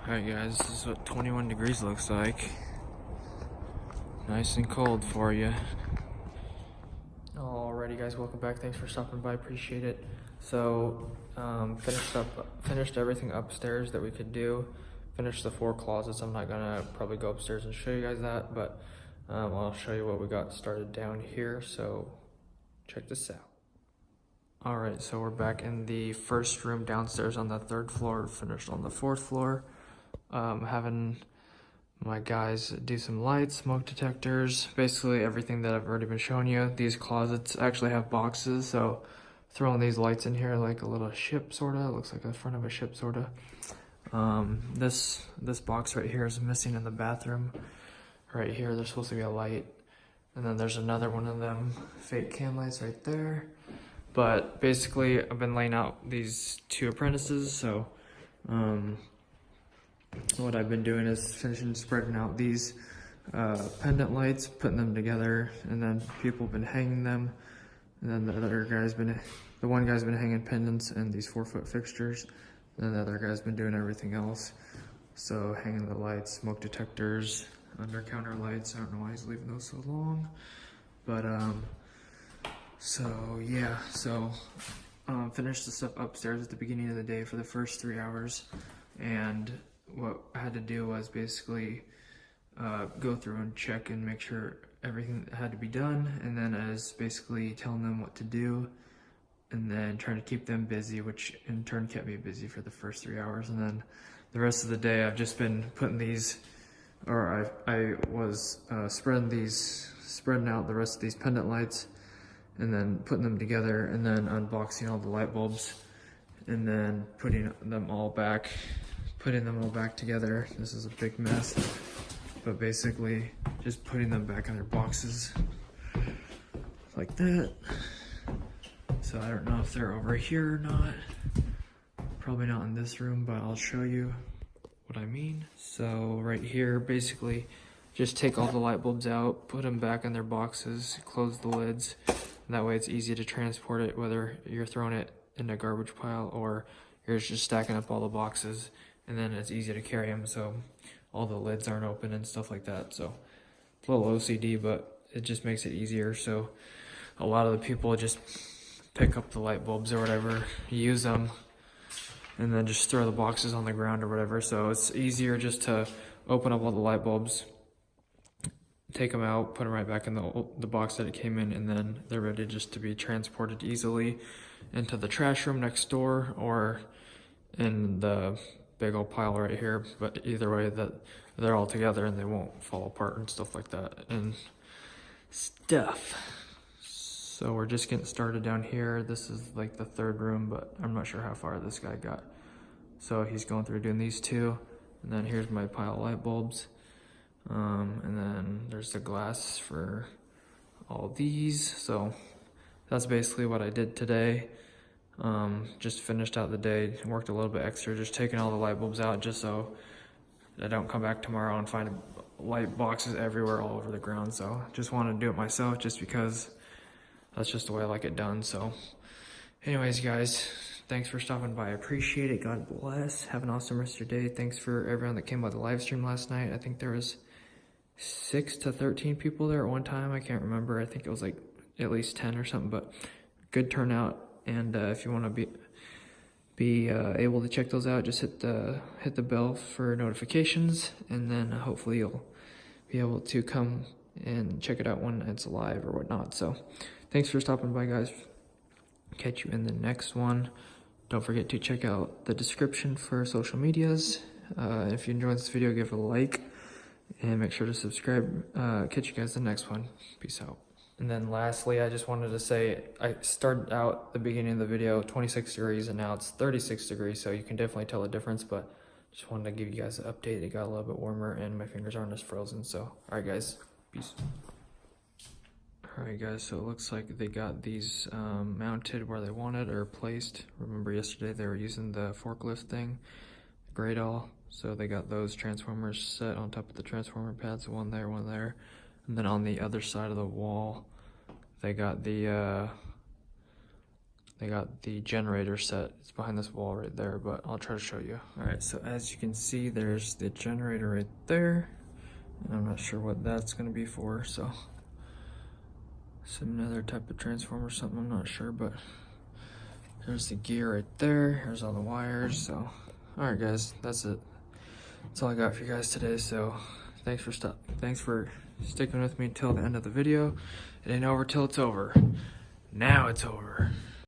Alright guys, this is what 21 degrees looks like. Nice and cold for you. Alrighty guys, welcome back. Thanks for stopping by, appreciate it. So, finished everything upstairs that we could do. Finished the 4 closets. I'm not gonna probably go upstairs and show you guys that, but I'll show you what we got started down here, so check this out. Alright, so we're back in the first room downstairs on the 3rd floor, finished on the 4th floor. Having my guys do some lights, smoke detectors, basically everything that I've already been showing you. These closets actually have boxes, so throwing these lights in here like a little ship sorta, looks like the front of a ship sorta. This box right here is missing in the bathroom. Right here, there's supposed to be a light, and then there's another one of them fake can lights right there. But basically, I've been laying out these 2 apprentices, so what I've been doing is finishing spreading out these pendant lights, putting them together, and then people have been hanging them, and then the one guy's been hanging pendants and these 4-foot fixtures, and then the other guy's been doing everything else. So hanging the lights, smoke detectors, under counter lights. I don't know why he's leaving those so long, but so yeah, finished the stuff upstairs at the beginning of the day for the first 3 hours, and what I had to do was basically go through and check and make sure everything had to be done, and then I was basically telling them what to do, and then trying to keep them busy, which in turn kept me busy for the first 3 hours. And then the rest of the day I've just been putting these, or I was spreading out the rest of these pendant lights, and then putting them together, and then unboxing all the light bulbs, and then putting them all back together. This is a big mess, but basically just putting them back in their boxes like that. So I don't know if they're over here or not. Probably not in this room, but I'll show you what I mean. So right here, basically just take all the light bulbs out, put them back in their boxes, close the lids. That way it's easy to transport it, whether you're throwing it in a garbage pile or you're just stacking up all the boxes, and then it's easy to carry them so all the lids aren't open and stuff like that. So it's a little OCD, but it just makes it easier. So a lot of the people just pick up the light bulbs or whatever, use them, and then just throw the boxes on the ground or whatever. So it's easier just to open up all the light bulbs, take them out, put them right back in the box that it came in, and then they're ready just to be transported easily into the trash room next door or in the big old pile right here. But either way, that they're all together and they won't fall apart and stuff like that and stuff. So we're just getting started down here. This is like the 3rd room, but I'm not sure how far this guy got. So he's going through doing these 2, and then here's my pile of light bulbs. And then there's the glass for all these. So that's basically what I did today. Just finished out the day, worked a little bit extra, just taking all the light bulbs out just so I don't come back tomorrow and find light boxes everywhere all over the ground. So just wanted to do it myself just because that's just the way I like it done. So anyways, guys, thanks for stopping by. I appreciate it. God bless. Have an awesome rest of your day. Thanks for everyone that came by the live stream last night. I think there was 6 to 13 people there at one time. I can't remember. I think it was like at least 10 or something, but good turnout. And if you want to be able to check those out, just hit the bell for notifications, and then hopefully you'll be able to come and check it out when it's live or whatnot. So thanks for stopping by, guys. Catch you in the next one. Don't forget to check out the description for social medias. If you enjoyed this video, give it a like and make sure to subscribe. Catch you guys in the next one. Peace out. And then lastly, I just wanted to say, I started out the beginning of the video 26 degrees and now it's 36 degrees, so you can definitely tell the difference, but just wanted to give you guys an update. It got a little bit warmer and my fingers aren't as frozen. So alright guys, peace. Alright guys, so it looks like they got these mounted where they wanted or placed. Remember yesterday they were using the forklift thing, grade all, so they got those transformers set on top of the transformer pads, one there, and then on the other side of the wall they got the they got the generator set. It's behind this wall right there, but I'll try to show you. All right, so as you can see, there's the generator right there. And I'm not sure what that's gonna be for, so some other type of transformer or something, I'm not sure, but there's the gear right there. Here's all the wires, so. All right, guys, that's it. That's all I got for you guys today, so thanks for sticking with me until the end of the video. It ain't over till it's over. Now it's over.